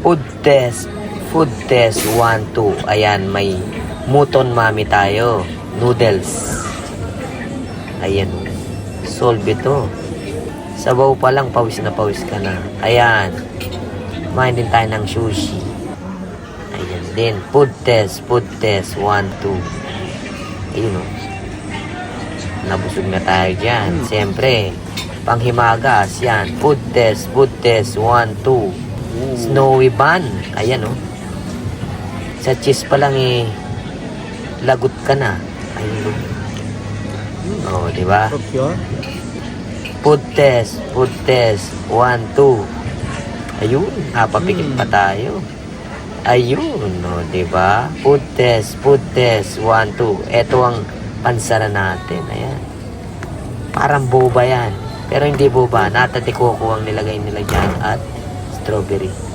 Food test. Food test 1, 2. Ayan, may muton mami tayo. Noodles. Ayan. Solve ito. Sabaw pa lang, pawis na pawis ka na. Ayan. Kumain din tayo ng sushi. Ayan din. Food test. Food test 1, 2. Ayun o. Nabusog na tayo dyan. Siyempre, panghimagas. Yan. Food test. Food test 1, 2. Snowy bun. Ayan o. Sa cheese pa lang lagot ka na. Ayun o. Diba? Food test. Food test 1, 2. Ayun. Napapikit pa tayo. Ayun. O, diba? Food test. Food test 1, 2. Ito ang pansara natin. Ayan. Parang boba yan. Pero hindi boba. Nata de coco ang nilagay nila dyan at strawberry.